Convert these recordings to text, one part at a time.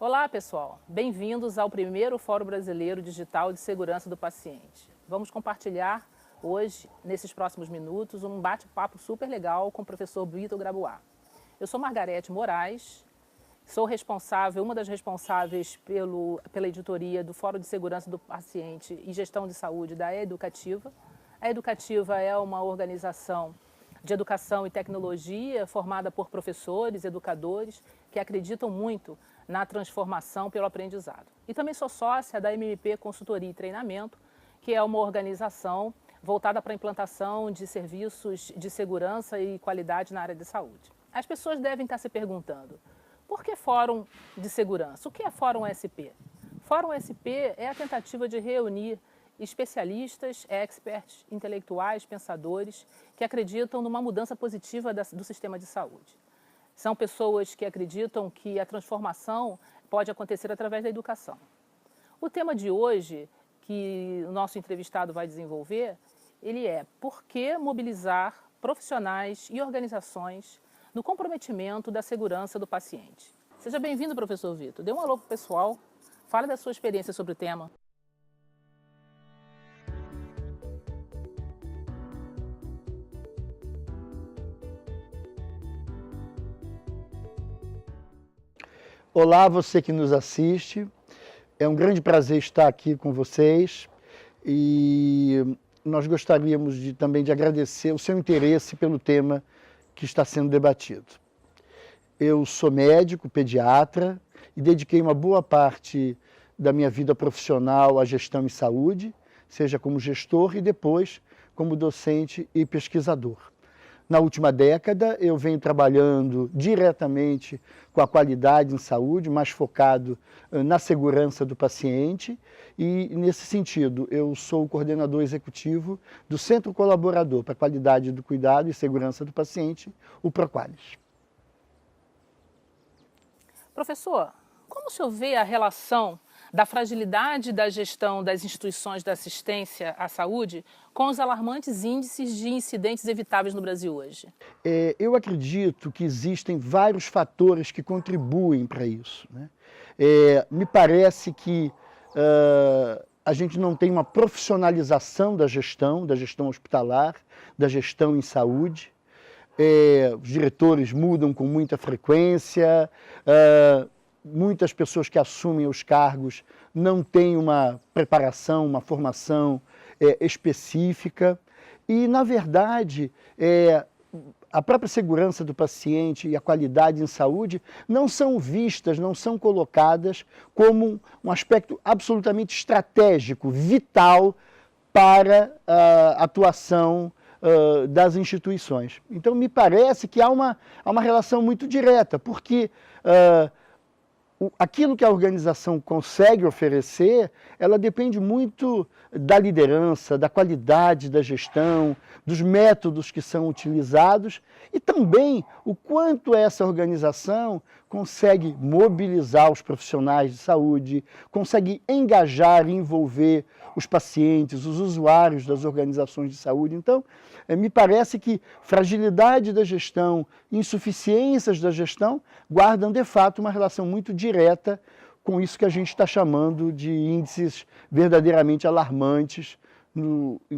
Olá, pessoal. Bem-vindos ao primeiro Fórum Brasileiro Digital de Segurança do Paciente. Vamos compartilhar hoje, nesses próximos minutos, um bate-papo super legal com o professor Vitor Grabois. Eu sou Margarete Moraes, sou uma das responsáveis pela editoria do Fórum de Segurança do Paciente e Gestão de Saúde da Educativa. A Educativa é uma organização de educação e tecnologia formada por professores, educadores que acreditam muito na transformação pelo aprendizado. E também sou sócia da MMP Consultoria e Treinamento, que é uma organização voltada para a implantação de serviços de segurança e qualidade na área de saúde. As pessoas devem estar se perguntando, por que Fórum de Segurança? O que é Fórum SP? Fórum SP é a tentativa de reunir especialistas, experts, intelectuais, pensadores que acreditam numa mudança positiva do sistema de saúde. São pessoas que acreditam que a transformação pode acontecer através da educação. O tema de hoje, que o nosso entrevistado vai desenvolver, ele é por que mobilizar profissionais e organizações no comprometimento da segurança do paciente. Seja bem-vindo, professor Vitor. Dê um alô para o pessoal, fale da sua experiência sobre o tema. Olá, você que nos assiste. É um grande prazer estar aqui com vocês e nós gostaríamos também de agradecer o seu interesse pelo tema que está sendo debatido. Eu sou médico, pediatra e dediquei uma boa parte da minha vida profissional à gestão em saúde, seja como gestor e depois como docente e pesquisador. Na última década, eu venho trabalhando diretamente com a qualidade em saúde, mais focado na segurança do paciente e, nesse sentido, eu sou o coordenador executivo do Centro Colaborador para a Qualidade do Cuidado e Segurança do Paciente, o PROQUALIS. Professor, como o senhor vê a relação da fragilidade da gestão das instituições de assistência à saúde com os alarmantes índices de incidentes evitáveis no Brasil hoje? Eu acredito que existem vários fatores que contribuem para isso, né? Me parece que a gente não tem uma profissionalização da gestão hospitalar, da gestão em saúde. Os diretores mudam com muita frequência, muitas pessoas que assumem os cargos não têm uma preparação, uma formação específica e, na verdade, a própria segurança do paciente e a qualidade em saúde não são vistas, não são colocadas como um aspecto absolutamente estratégico, vital para a atuação das instituições. Então, me parece que há uma relação muito direta, porque aquilo que a organização consegue oferecer, ela depende muito da liderança, da qualidade da gestão, dos métodos que são utilizados e também o quanto essa organização consegue mobilizar os profissionais de saúde, consegue engajar e envolver os pacientes, os usuários das organizações de saúde. Então, me parece que fragilidade da gestão, insuficiências da gestão, guardam de fato uma relação muito direta com isso que a gente está chamando de índices verdadeiramente alarmantes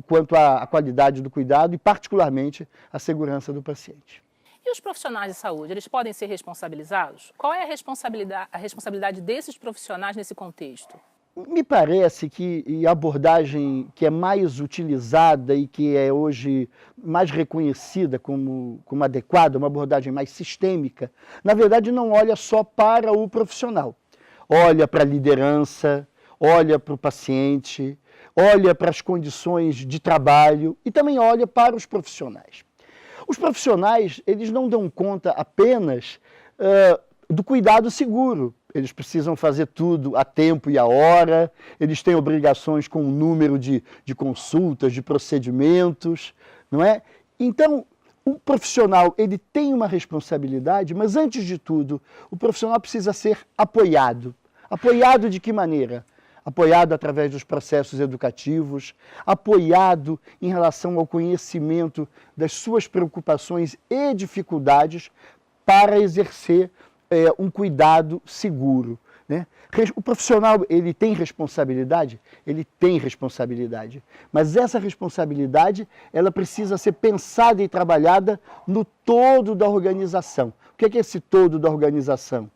quanto à qualidade do cuidado e particularmente à segurança do paciente. E os profissionais de saúde, eles podem ser responsabilizados? Qual é a responsabilidade desses profissionais nesse contexto? Me parece que a abordagem que é mais utilizada e que é hoje mais reconhecida como adequada, uma abordagem mais sistêmica, na verdade não olha só para o profissional. Olha para a liderança, olha para o paciente, olha para as condições de trabalho e também olha para os profissionais. Os profissionais, eles não dão conta apenas do cuidado seguro. Eles precisam fazer tudo a tempo e a hora, eles têm obrigações com o número de consultas, de procedimentos, não é? Então, o profissional, ele tem uma responsabilidade, mas antes de tudo, o profissional precisa ser apoiado. Apoiado de que maneira? Apoiado através dos processos educativos, apoiado em relação ao conhecimento das suas preocupações e dificuldades para exercer um cuidado seguro. né? O profissional, ele tem responsabilidade? Ele tem responsabilidade. Mas essa responsabilidade, ela precisa ser pensada e trabalhada no todo da organização. O que é esse todo da organização?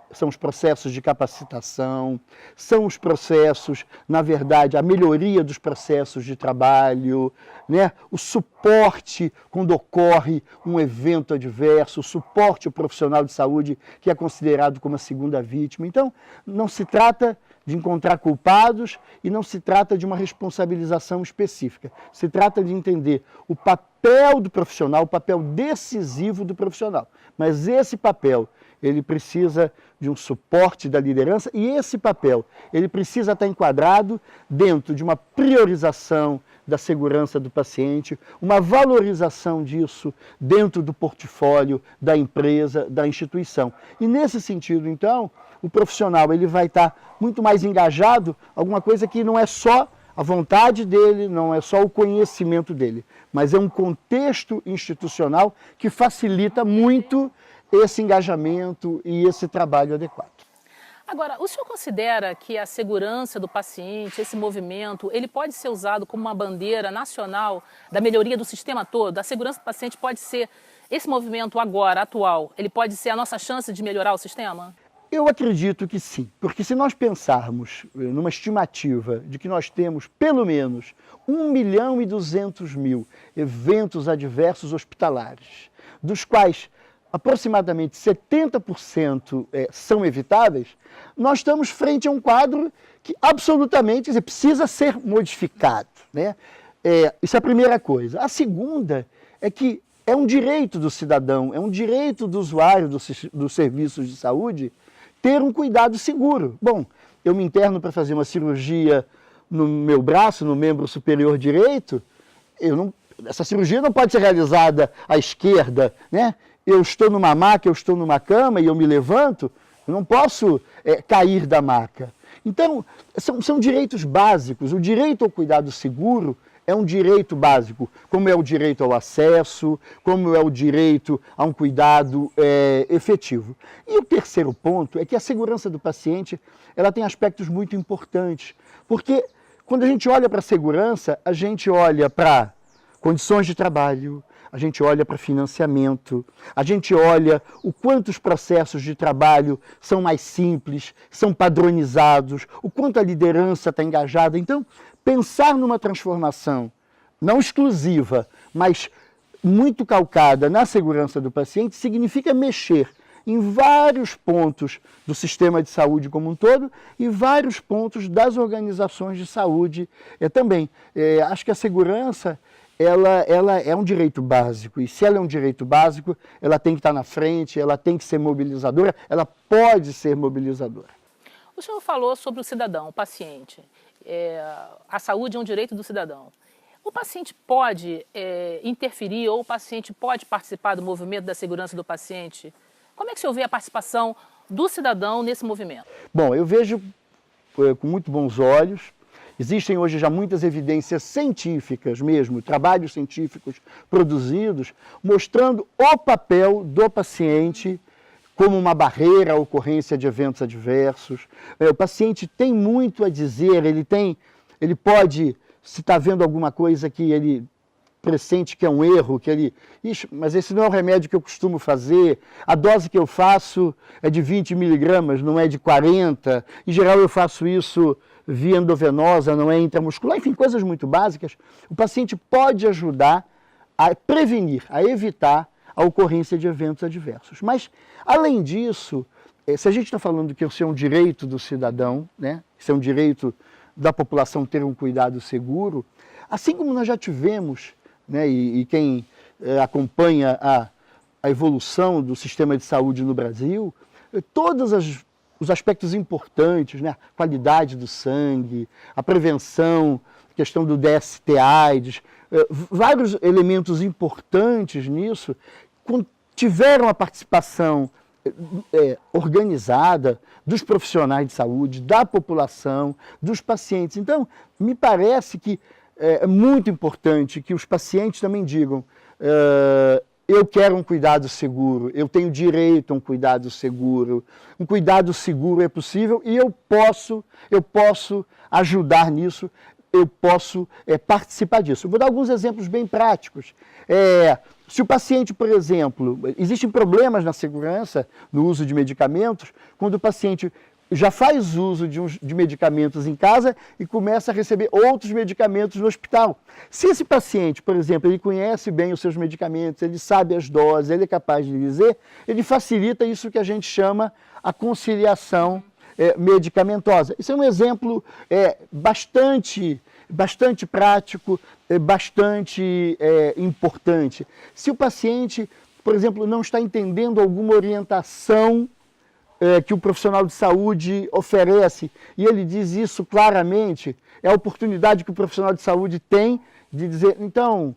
São os processos de capacitação, são os processos, na verdade, a melhoria dos processos de trabalho, né? O suporte quando ocorre um evento adverso, o suporte ao profissional de saúde que é considerado como a segunda vítima. Então, não se trata de encontrar culpados e não se trata de uma responsabilização específica. Se trata de entender o papel do profissional, o papel decisivo do profissional. Mas esse papel, ele precisa de um suporte da liderança e esse papel, ele precisa estar enquadrado dentro de uma priorização da segurança do paciente, uma valorização disso dentro do portfólio da empresa, da instituição. E nesse sentido, então, o profissional ele vai estar muito mais engajado, alguma coisa que não é só a vontade dele, não é só o conhecimento dele, mas é um contexto institucional que facilita muito esse engajamento e esse trabalho adequado. Agora, o senhor considera que a segurança do paciente, esse movimento, ele pode ser usado como uma bandeira nacional da melhoria do sistema todo? A segurança do paciente pode ser, esse movimento agora, atual, ele pode ser a nossa chance de melhorar o sistema? Eu acredito que sim, porque se nós pensarmos numa estimativa de que nós temos pelo menos 1.200.000 eventos adversos hospitalares, dos quais aproximadamente 70% são evitáveis, nós estamos frente a um quadro que absolutamente precisa ser modificado, né? Isso é a primeira coisa. A segunda é que é um direito do cidadão, é um direito do usuário dos serviços de saúde ter um cuidado seguro. Bom, eu me interno para fazer uma cirurgia no meu braço, no membro superior direito, essa cirurgia não pode ser realizada à esquerda, né? Eu estou numa maca, eu estou numa cama e eu me levanto, eu não posso cair da maca. Então, são direitos básicos. O direito ao cuidado seguro é um direito básico, como é o direito ao acesso, como é o direito a um cuidado efetivo. E o terceiro ponto é que a segurança do paciente ela tem aspectos muito importantes, porque quando a gente olha para a segurança, a gente olha para condições de trabalho, a gente olha para financiamento, a gente olha o quanto os processos de trabalho são mais simples, são padronizados, o quanto a liderança está engajada. Então, pensar numa transformação não exclusiva, mas muito calcada na segurança do paciente, significa mexer em vários pontos do sistema de saúde como um todo e vários pontos das organizações de saúde também. Acho que a segurança ela é um direito básico, e se ela é um direito básico, ela tem que estar na frente, ela tem que ser mobilizadora, ela pode ser mobilizadora. O senhor falou sobre o cidadão, o paciente. A saúde é um direito do cidadão. O paciente pode interferir ou o paciente pode participar do movimento da segurança do paciente? Como é que o senhor vê a participação do cidadão nesse movimento? Bom, eu vejo com muito bons olhos. Existem hoje já muitas evidências científicas mesmo, trabalhos científicos produzidos, mostrando o papel do paciente como uma barreira à ocorrência de eventos adversos. O paciente tem muito a dizer, ele pode, se está vendo alguma coisa que ele pressente que é um erro, que ele... mas esse não é o remédio que eu costumo fazer, a dose que eu faço é de 20 miligramas, não é de 40, em geral eu faço isso via endovenosa, não é intramuscular, enfim, coisas muito básicas. O paciente pode ajudar a prevenir, a evitar a ocorrência de eventos adversos. Mas, além disso, se a gente está falando que isso é um direito do cidadão, né? Isso é um direito da população ter um cuidado seguro, assim como nós já tivemos, né? E quem acompanha a evolução do sistema de saúde no Brasil, todas os aspectos importantes, né? A qualidade do sangue, a prevenção, a questão do DST-AIDS, vários elementos importantes nisso tiveram a participação organizada dos profissionais de saúde, da população, dos pacientes. Então, me parece que é muito importante que os pacientes também digam eu quero um cuidado seguro, eu tenho direito a um cuidado seguro. Um cuidado seguro é possível e eu posso ajudar nisso, eu posso participar disso. Eu vou dar alguns exemplos bem práticos. Se o paciente, por exemplo, existem problemas na segurança, no uso de medicamentos, quando o paciente já faz uso de medicamentos em casa e começa a receber outros medicamentos no hospital. Se esse paciente, por exemplo, ele conhece bem os seus medicamentos, ele sabe as doses, ele é capaz de dizer, ele facilita isso que a gente chama a conciliação medicamentosa. Isso é um exemplo bastante prático, bastante importante. Se o paciente, por exemplo, não está entendendo alguma orientação que o profissional de saúde oferece, e ele diz isso claramente, é a oportunidade que o profissional de saúde tem de dizer, então,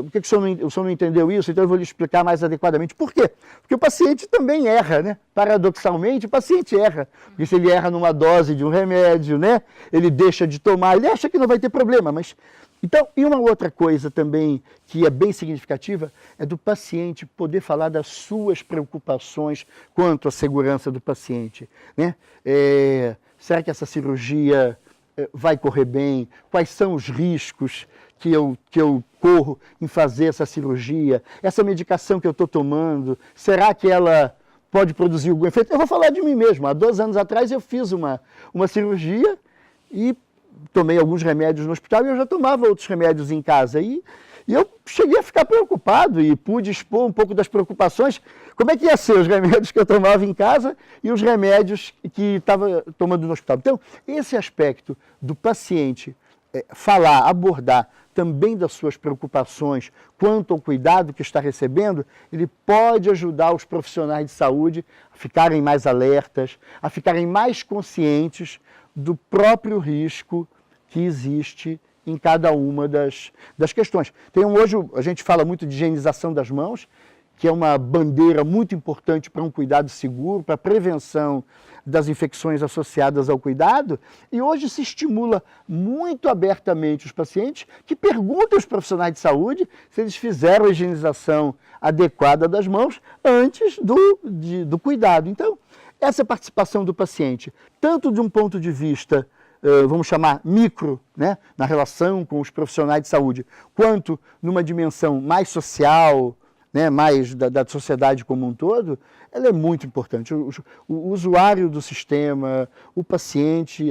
por que o senhor não entendeu isso? Então eu vou lhe explicar mais adequadamente. Por quê? Porque o paciente também erra, né? Paradoxalmente, o paciente erra. Porque se ele erra numa dose de um remédio, né? Ele deixa de tomar, ele acha que não vai ter problema, mas... Então, e uma outra coisa também que é bem significativa é do paciente poder falar das suas preocupações quanto à segurança do paciente, né? Será que essa cirurgia vai correr bem? Quais são os riscos que eu corro em fazer essa cirurgia? Essa medicação que eu estou tomando, será que ela pode produzir algum efeito? Eu vou falar de mim mesmo. Há 2 anos atrás eu fiz uma cirurgia e tomei alguns remédios no hospital e eu já tomava outros remédios em casa. E eu cheguei a ficar preocupado e pude expor um pouco das preocupações. Como é que ia ser os remédios que eu tomava em casa e os remédios que estava tomando no hospital? Então, esse aspecto do paciente falar, abordar também das suas preocupações quanto ao cuidado que está recebendo, ele pode ajudar os profissionais de saúde a ficarem mais alertas, a ficarem mais conscientes do próprio risco que existe em cada uma das questões. Hoje a gente fala muito de higienização das mãos, que é uma bandeira muito importante para um cuidado seguro, para a prevenção das infecções associadas ao cuidado, e hoje se estimula muito abertamente os pacientes que perguntam aos profissionais de saúde se eles fizeram a higienização adequada das mãos antes do cuidado. Então, essa participação do paciente, tanto de um ponto de vista, vamos chamar micro, né, na relação com os profissionais de saúde, quanto numa dimensão mais social, né, mais da sociedade como um todo, ela é muito importante. O usuário do sistema, o paciente,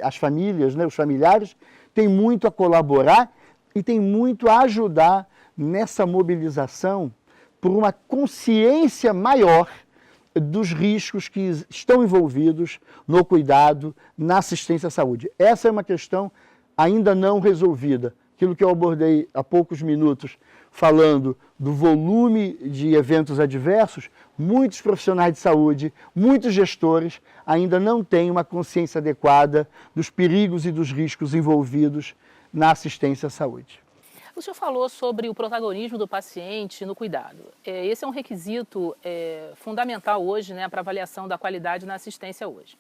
as famílias, né, os familiares, têm muito a colaborar e têm muito a ajudar nessa mobilização por uma consciência maior dos riscos que estão envolvidos no cuidado, na assistência à saúde. Essa é uma questão ainda não resolvida. Aquilo que eu abordei há poucos minutos, falando do volume de eventos adversos, muitos profissionais de saúde, muitos gestores ainda não têm uma consciência adequada dos perigos e dos riscos envolvidos na assistência à saúde. O senhor falou sobre o protagonismo do paciente no cuidado. Esse é um requisito fundamental hoje, né, para avaliação da qualidade na assistência hoje.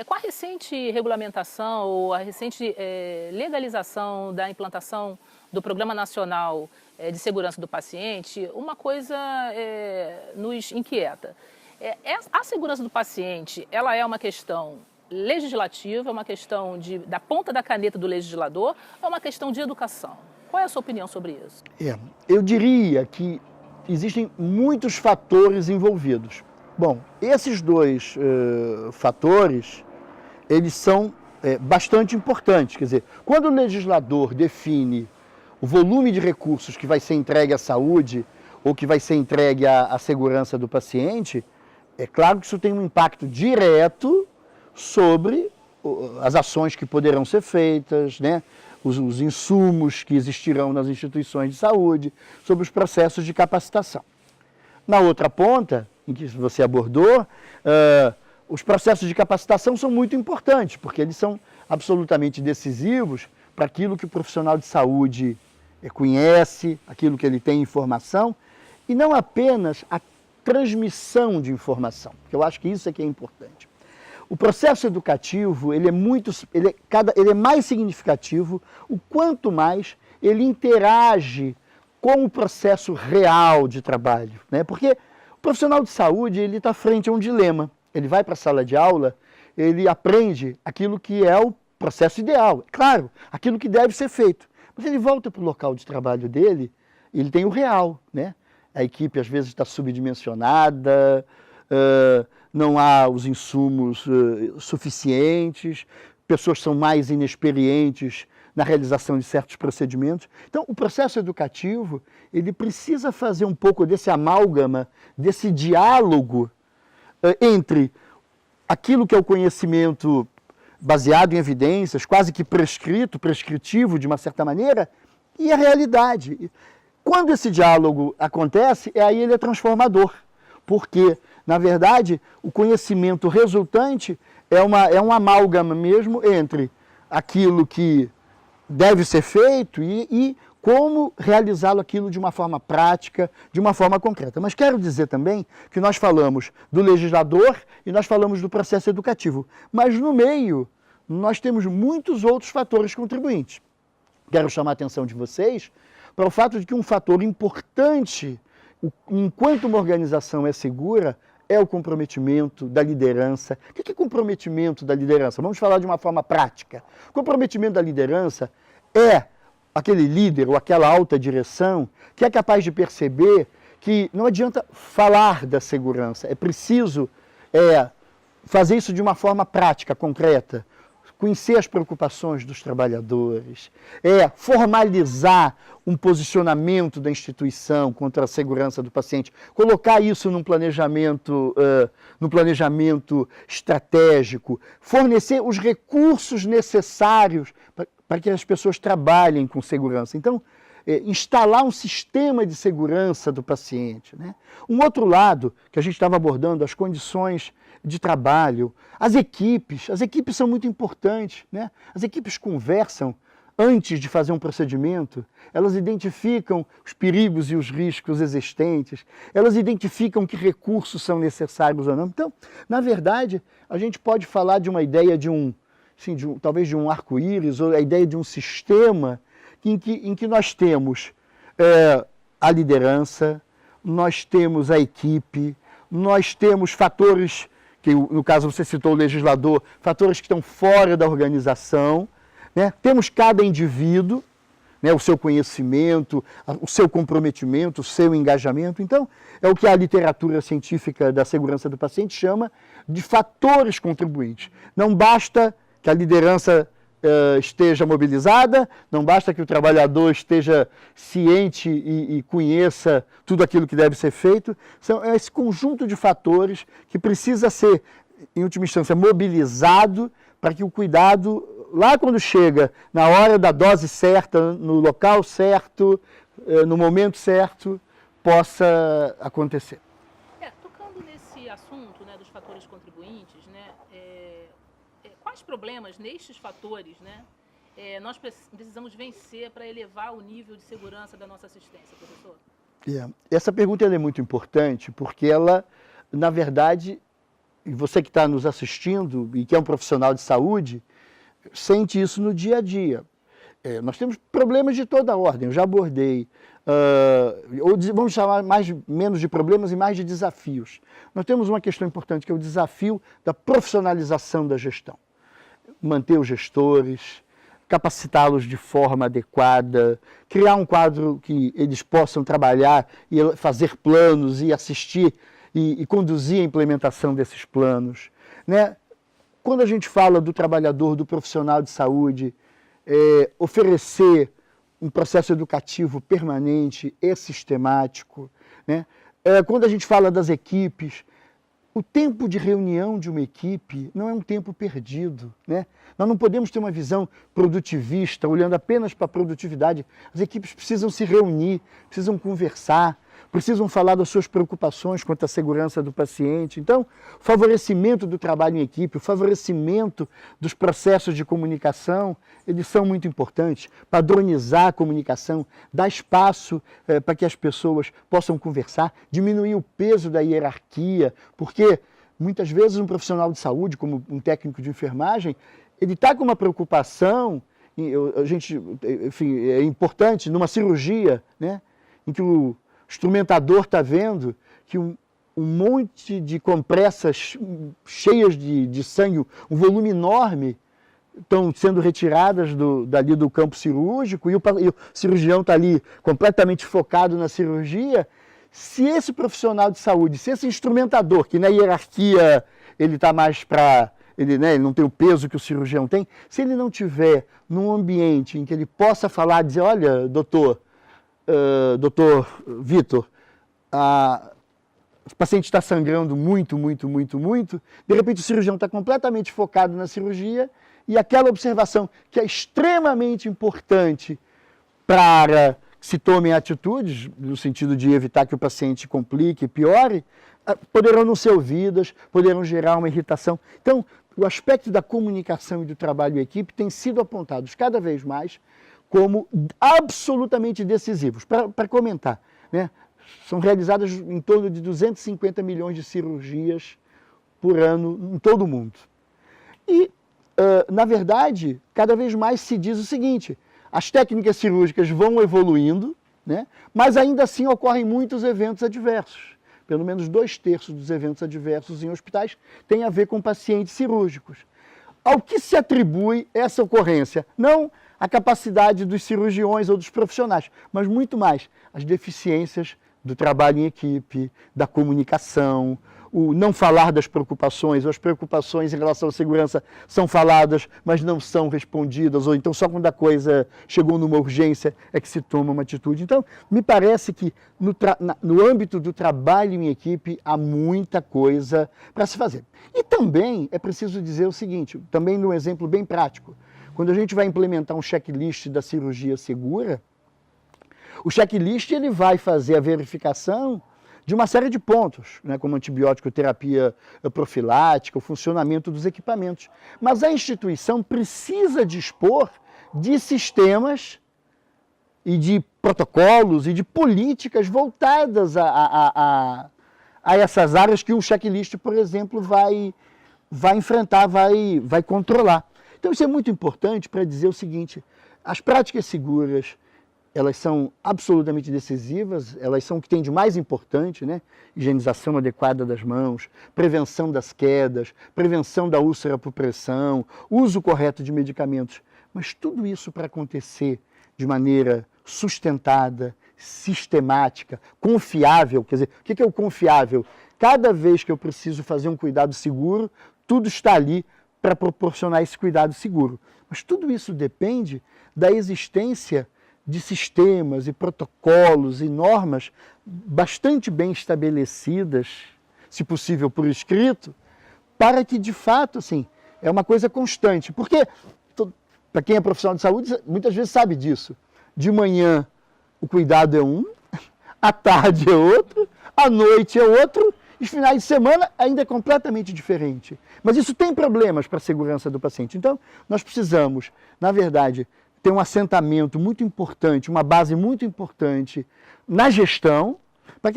Com a recente regulamentação ou a recente legalização da implantação do Programa Nacional de Segurança do Paciente, uma coisa nos inquieta. A segurança do paciente, ela é uma questão legislativa, é uma questão da ponta da caneta do legislador, ou é uma questão de educação? Qual é a sua opinião sobre isso? Eu diria que existem muitos fatores envolvidos. Bom, esses 2 fatores, eles são bastante importantes. Quer dizer, quando o legislador define o volume de recursos que vai ser entregue à saúde ou que vai ser entregue à segurança do paciente, é claro que isso tem um impacto direto sobre as ações que poderão ser feitas, né? Os insumos que existirão nas instituições de saúde, sobre os processos de capacitação. Na outra ponta, em que você abordou, os processos de capacitação são muito importantes, porque eles são absolutamente decisivos para aquilo que o profissional de saúde conhece, aquilo que ele tem informação, e não apenas a transmissão de informação, que eu acho que isso é que é importante. O processo educativo, ele é mais significativo o quanto mais ele interage com o processo real de trabalho, né? Porque o profissional de saúde, ele está frente a um dilema. Ele vai para a sala de aula, ele aprende aquilo que é o processo ideal, claro, aquilo que deve ser feito. Mas ele volta para o local de trabalho dele, ele tem o real, né? A equipe às vezes está subdimensionada, não há os insumos suficientes, pessoas são mais inexperientes na realização de certos procedimentos. Então, o processo educativo, ele precisa fazer um pouco desse amálgama, desse diálogo entre aquilo que é o conhecimento baseado em evidências, quase que prescritivo de uma certa maneira, e a realidade. Quando esse diálogo acontece, aí ele é transformador, porque, na verdade, o conhecimento resultante é um amálgama mesmo entre aquilo que deve ser feito e como realizá-lo aquilo de uma forma prática, de uma forma concreta. Mas quero dizer também que nós falamos do legislador e nós falamos do processo educativo, mas no meio nós temos muitos outros fatores contribuintes. Quero chamar a atenção de vocês para o fato de que um fator importante, enquanto uma organização é segura, é o comprometimento da liderança. O que é comprometimento da liderança? Vamos falar de uma forma prática. O comprometimento da liderança é aquele líder ou aquela alta direção que é capaz de perceber que não adianta falar da segurança, é preciso fazer isso de uma forma prática, concreta, conhecer as preocupações dos trabalhadores, formalizar um posicionamento da instituição contra a segurança do paciente, colocar isso num planejamento estratégico, fornecer os recursos necessários para que as pessoas trabalhem com segurança. Então, instalar um sistema de segurança do paciente, né? Um outro lado que a gente estava abordando, as condições de trabalho, as equipes são muito importantes, né? As equipes conversam antes de fazer um procedimento, elas identificam os perigos e os riscos existentes, elas identificam que recursos são necessários ou não. Então, na verdade, a gente pode falar de uma ideia talvez de um arco-íris, ou a ideia de um sistema em que nós temos a liderança, nós temos a equipe, nós temos fatores, que no caso você citou o legislador, fatores que estão fora da organização, né? Temos cada indivíduo, né? O seu conhecimento, o seu comprometimento, o seu engajamento. Então, é o que a literatura científica da segurança do paciente chama de fatores contribuintes. Não basta que a liderança esteja mobilizada, não basta que o trabalhador esteja ciente e conheça tudo aquilo que deve ser feito. É esse conjunto de fatores que precisa ser, em última instância, mobilizado para que o cuidado, lá quando chega, na hora da dose certa, no local certo, no momento certo, possa acontecer. Tocando nesse assunto, né, dos fatores contribuintes, né, quais problemas nestes fatores, né, nós precisamos vencer para elevar o nível de segurança da nossa assistência, professor? Essa pergunta é muito importante porque ela, na verdade, e você que está nos assistindo e que é um profissional de saúde, sente isso no dia a dia. Nós temos problemas de toda a ordem, eu já abordei, vamos chamar menos de problemas e mais de desafios. Nós temos uma questão importante que é o desafio da profissionalização da gestão. Manter os gestores, capacitá-los de forma adequada, criar um quadro que eles possam trabalhar e fazer planos e assistir e conduzir a implementação desses planos, né? Quando a gente fala do trabalhador, do profissional de saúde, oferecer um processo educativo permanente e sistemático, né? Quando a gente fala das equipes, o tempo de reunião de uma equipe não é um tempo perdido, né? Nós não podemos ter uma visão produtivista, olhando apenas para a produtividade. As equipes precisam se reunir, precisam conversar, precisam falar das suas preocupações quanto à segurança do paciente. Então, o favorecimento do trabalho em equipe, o favorecimento dos processos de comunicação, eles são muito importantes. Padronizar a comunicação, dar espaço para que as pessoas possam conversar, diminuir o peso da hierarquia, porque muitas vezes um profissional de saúde, como um técnico de enfermagem, ele está com uma preocupação, enfim, é importante numa cirurgia, né? em que o instrumentador está vendo que um monte de compressas cheias de sangue, um volume enorme, estão sendo retiradas dali do campo cirúrgico e o cirurgião está ali completamente focado na cirurgia. Se esse profissional de saúde, se esse instrumentador, que na hierarquia ele está mais para... Ele não tem o peso que o cirurgião tem, se ele não tiver num ambiente em que ele possa falar, dizer, olha, doutor Vitor, o paciente está sangrando muito, de repente o cirurgião está completamente focado na cirurgia e aquela observação que é extremamente importante para que se tomem atitudes, no sentido de evitar que o paciente complique e piore, poderão não ser ouvidas, poderão gerar uma irritação. Então, o aspecto da comunicação e do trabalho em equipe tem sido apontados cada vez mais como absolutamente decisivos. Para comentar, né? São realizadas em torno de 250 milhões de cirurgias por ano em todo o mundo. E, na verdade, cada vez mais se diz o seguinte, as técnicas cirúrgicas vão evoluindo, né? Mas ainda assim ocorrem muitos eventos adversos. Pelo menos 2/3 dos eventos adversos em hospitais têm a ver com pacientes cirúrgicos. Ao que se atribui essa ocorrência? Não a capacidade dos cirurgiões ou dos profissionais, mas muito mais as deficiências do trabalho em equipe, da comunicação, o não falar das preocupações, ou as preocupações em relação à segurança são faladas, mas não são respondidas, ou então só quando a coisa chegou numa urgência é que se toma uma atitude. Então, me parece que no âmbito do trabalho em equipe há muita coisa para se fazer. E também é preciso dizer o seguinte, também num exemplo bem prático, quando a gente vai implementar um checklist da cirurgia segura, o checklist ele vai fazer a verificação de uma série de pontos, né, como antibiótico, terapia profilática, o funcionamento dos equipamentos. Mas a instituição precisa dispor de sistemas e de protocolos e de políticas voltadas a essas áreas que um checklist, por exemplo, vai enfrentar, vai controlar. Então isso é muito importante para dizer o seguinte, as práticas seguras, elas são absolutamente decisivas, elas são o que tem de mais importante, né? Higienização adequada das mãos, prevenção das quedas, prevenção da úlcera por pressão, uso correto de medicamentos. Mas tudo isso para acontecer de maneira sustentada, sistemática, confiável. Quer dizer, o que é o confiável? Cada vez que eu preciso fazer um cuidado seguro, tudo está ali para proporcionar esse cuidado seguro. Mas tudo isso depende da existência de sistemas e protocolos e normas bastante bem estabelecidas, se possível por escrito, para que de fato, assim, é uma coisa constante. Porque, para quem é profissional de saúde, muitas vezes sabe disso. De manhã o cuidado é um, à tarde é outro, à noite é outro, e os finais de semana ainda é completamente diferente. Mas isso tem problemas para a segurança do paciente. Então, nós precisamos, na verdade, ter um assentamento muito importante, uma base muito importante na gestão, para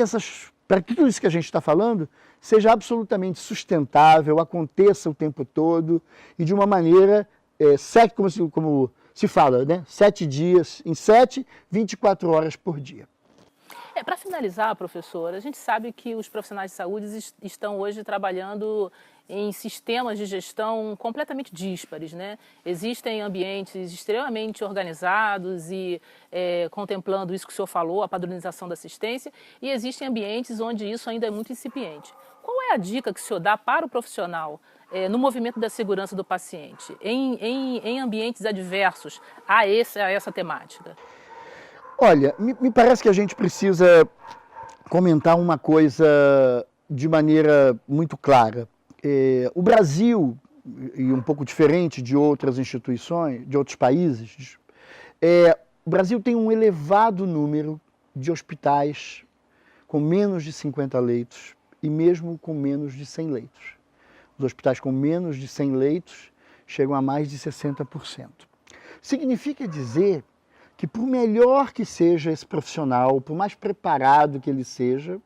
que tudo isso que a gente está falando seja absolutamente sustentável, aconteça o tempo todo e de uma maneira, como se fala, né? 7 dias, em 7, 24 horas por dia. Para finalizar, professor, a gente sabe que os profissionais de saúde estão hoje trabalhando em sistemas de gestão completamente díspares, né? Existem ambientes extremamente organizados e contemplando isso que o senhor falou, a padronização da assistência, e existem ambientes onde isso ainda é muito incipiente. Qual é a dica que o senhor dá para o profissional no movimento da segurança do paciente, em ambientes adversos a essa temática? Olha, me parece que a gente precisa comentar uma coisa de maneira muito clara. O Brasil, e um pouco diferente de outras instituições, de outros países, o Brasil tem um elevado número de hospitais com menos de 50 leitos e mesmo com menos de 100 leitos. Os hospitais com menos de 100 leitos chegam a mais de 60%. Significa dizer que por melhor que seja esse profissional, por mais preparado que ele seja,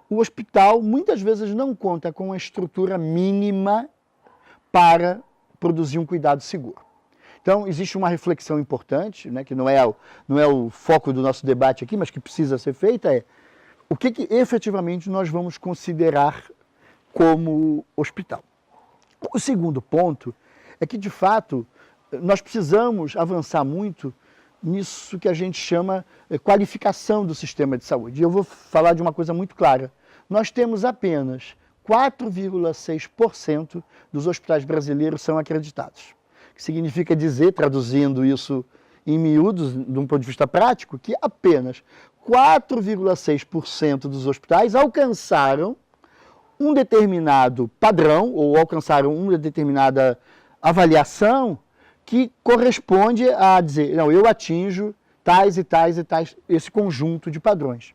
o hospital muitas vezes não conta com a estrutura mínima para produzir um cuidado seguro. Então, existe uma reflexão importante, né, que não é o foco do nosso debate aqui, mas que precisa ser feita, é o que efetivamente nós vamos considerar como hospital. O segundo ponto é que, de fato, nós precisamos avançar muito nisso que a gente chama qualificação do sistema de saúde. E eu vou falar de uma coisa muito clara. Nós temos apenas 4,6% dos hospitais brasileiros são acreditados. O que significa dizer, traduzindo isso em miúdos, de um ponto de vista prático, que apenas 4,6% dos hospitais alcançaram um determinado padrão ou alcançaram uma determinada avaliação que corresponde a dizer, não, eu atinjo tais e tais e tais, esse conjunto de padrões.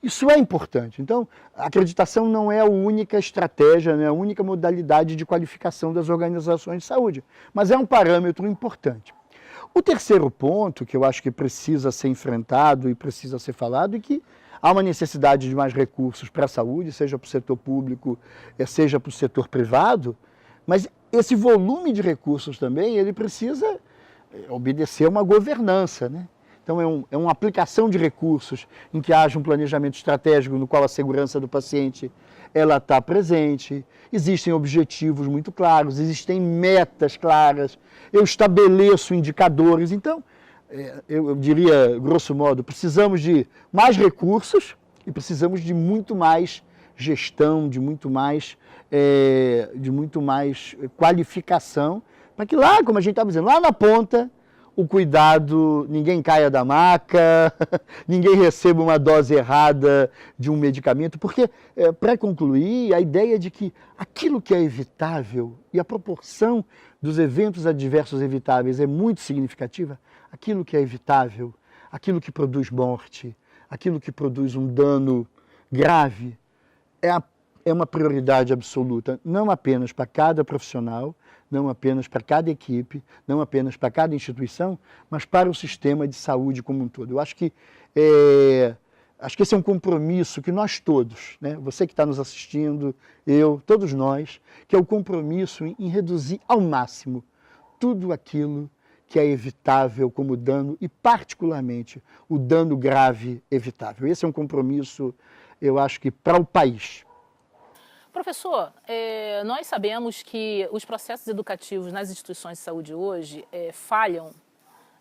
Isso é importante. Então, a acreditação não é a única estratégia, não é a única modalidade de qualificação das organizações de saúde, mas é um parâmetro importante. O terceiro ponto, que eu acho que precisa ser enfrentado e precisa ser falado, é que há uma necessidade de mais recursos para a saúde, seja para o setor público, seja para o setor privado, mas esse volume de recursos também, ele precisa obedecer a uma governança, né? Então, é uma aplicação de recursos em que haja um planejamento estratégico no qual a segurança do paciente ela está presente, existem objetivos muito claros, existem metas claras, eu estabeleço indicadores. Então, eu diria, grosso modo, precisamos de mais recursos e precisamos de muito mais gestão, de muito mais qualificação, para que lá, como a gente estava dizendo, lá na ponta, o cuidado, ninguém caia da maca, ninguém receba uma dose errada de um medicamento, porque, para concluir, a ideia de que aquilo que é evitável e a proporção dos eventos adversos evitáveis é muito significativa, aquilo que é evitável, aquilo que produz morte, aquilo que produz um dano grave, é uma prioridade absoluta, não apenas para cada profissional, não apenas para cada equipe, não apenas para cada instituição, mas para o sistema de saúde como um todo. Eu acho que esse é um compromisso que nós todos, né, você que está nos assistindo, eu, todos nós, que é o compromisso em reduzir ao máximo tudo aquilo que é evitável como dano e, particularmente, o dano grave evitável. Esse é um compromisso, eu acho que para o país. Professor, nós sabemos que os processos educativos nas instituições de saúde hoje falham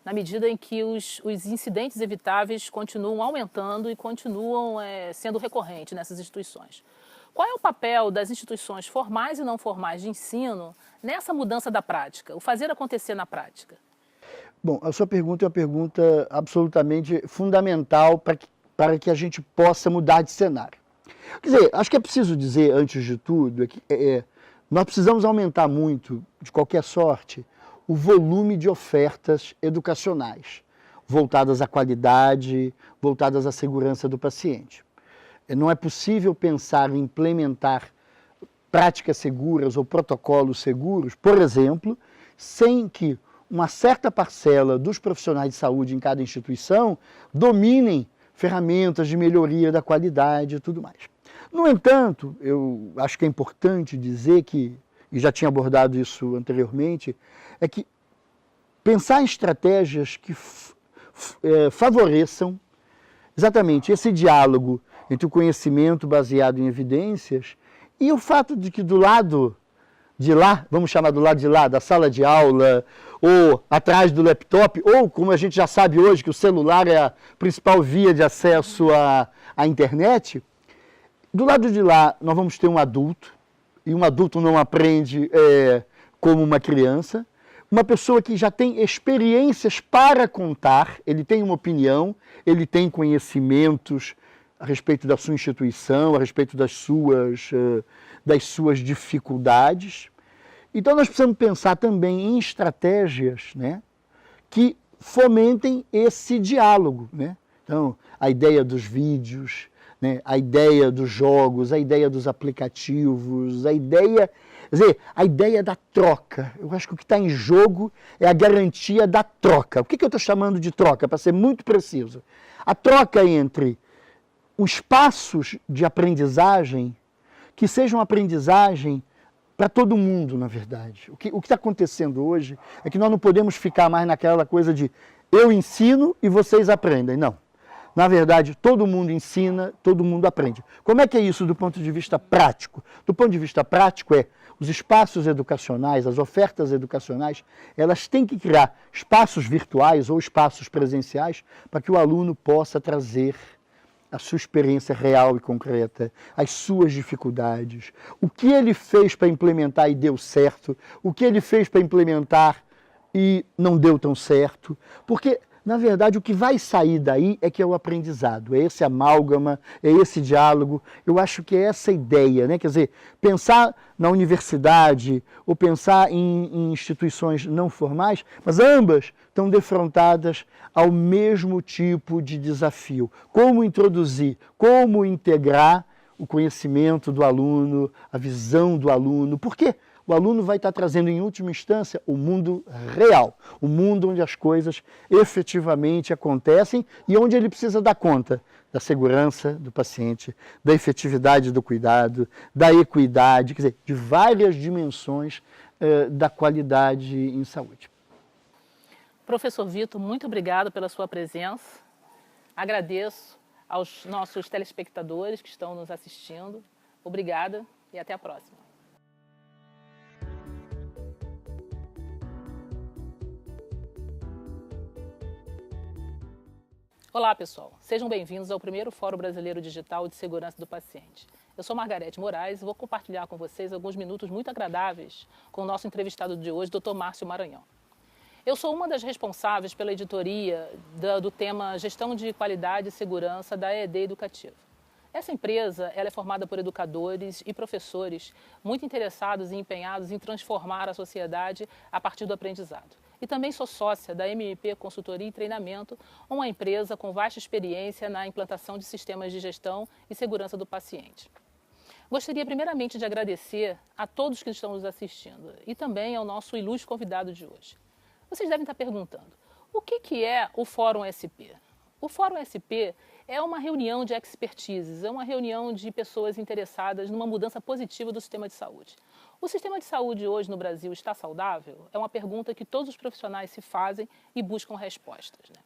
na medida em que os incidentes evitáveis continuam aumentando e continuam sendo recorrentes nessas instituições. Qual é o papel das instituições formais e não formais de ensino nessa mudança da prática, o fazer acontecer na prática? Bom, a sua pergunta é uma pergunta absolutamente fundamental para que a gente possa mudar de cenário. Quer dizer, acho que é preciso dizer, antes de tudo, que nós precisamos aumentar muito, de qualquer sorte, o volume de ofertas educacionais, voltadas à qualidade, voltadas à segurança do paciente. Não é possível pensar em implementar práticas seguras ou protocolos seguros, por exemplo, sem que uma certa parcela dos profissionais de saúde em cada instituição dominem ferramentas de melhoria da qualidade e tudo mais. No entanto, eu acho que é importante dizer que, e já tinha abordado isso anteriormente, é que pensar em estratégias que favoreçam exatamente esse diálogo entre o conhecimento baseado em evidências e o fato de que do lado de lá, vamos chamar do lado de lá, da sala de aula, ou atrás do laptop, ou como a gente já sabe hoje que o celular é a principal via de acesso à internet, do lado de lá nós vamos ter um adulto, e um adulto não aprende como uma criança, uma pessoa que já tem experiências para contar, ele tem uma opinião, ele tem conhecimentos a respeito da sua instituição, a respeito das suas dificuldades. Então nós precisamos pensar também em estratégias, né, que fomentem esse diálogo, né? Então, a ideia dos vídeos, né, a ideia dos jogos, a ideia dos aplicativos, a ideia da troca. Eu acho que o que está em jogo é a garantia da troca. O que eu estou chamando de troca, para ser muito preciso? A troca entre os espaços de aprendizagem, que seja uma aprendizagem para todo mundo, na verdade. O que está acontecendo hoje é que nós não podemos ficar mais naquela coisa de eu ensino e vocês aprendem. Não. Na verdade, todo mundo ensina, todo mundo aprende. Como é que é isso do ponto de vista prático? Do ponto de vista prático os espaços educacionais, as ofertas educacionais, elas têm que criar espaços virtuais ou espaços presenciais para que o aluno possa trazer a sua experiência real e concreta, as suas dificuldades, o que ele fez para implementar e deu certo, o que ele fez para implementar e não deu tão certo, porque, na verdade, o que vai sair daí é que é o aprendizado, é esse amálgama, é esse diálogo. Eu acho que é essa ideia, né? Quer dizer, pensar na universidade ou pensar em instituições não formais, mas ambas estão defrontadas ao mesmo tipo de desafio. Como introduzir, como integrar o conhecimento do aluno, a visão do aluno. Por quê? O aluno vai estar trazendo, em última instância, o mundo real, o mundo onde as coisas efetivamente acontecem e onde ele precisa dar conta da segurança do paciente, da efetividade do cuidado, da equidade, quer dizer, de várias dimensões da qualidade em saúde. Professor Vitor, muito obrigado pela sua presença. Agradeço aos nossos telespectadores que estão nos assistindo. Obrigada e até a próxima. Olá, pessoal. Sejam bem-vindos ao primeiro Fórum Brasileiro Digital de Segurança do Paciente. Eu sou Margarete Moraes e vou compartilhar com vocês alguns minutos muito agradáveis com o nosso entrevistado de hoje, Dr. Márcio Maranhão. Eu sou uma das responsáveis pela editoria do tema Gestão de Qualidade e Segurança da EED Educativa. Essa empresa ela é formada por educadores e professores muito interessados e empenhados em transformar a sociedade a partir do aprendizado. E também sou sócia da MMP Consultoria e Treinamento, uma empresa com vasta experiência na implantação de sistemas de gestão e segurança do paciente. Gostaria primeiramente de agradecer a todos que estão nos assistindo e também ao nosso ilustre convidado de hoje. Vocês devem estar perguntando, o que é o Fórum SP? O Fórum SP é uma reunião de expertises, é uma reunião de pessoas interessadas numa mudança positiva do sistema de saúde. O sistema de saúde hoje no Brasil está saudável? É uma pergunta que todos os profissionais se fazem e buscam respostas, né?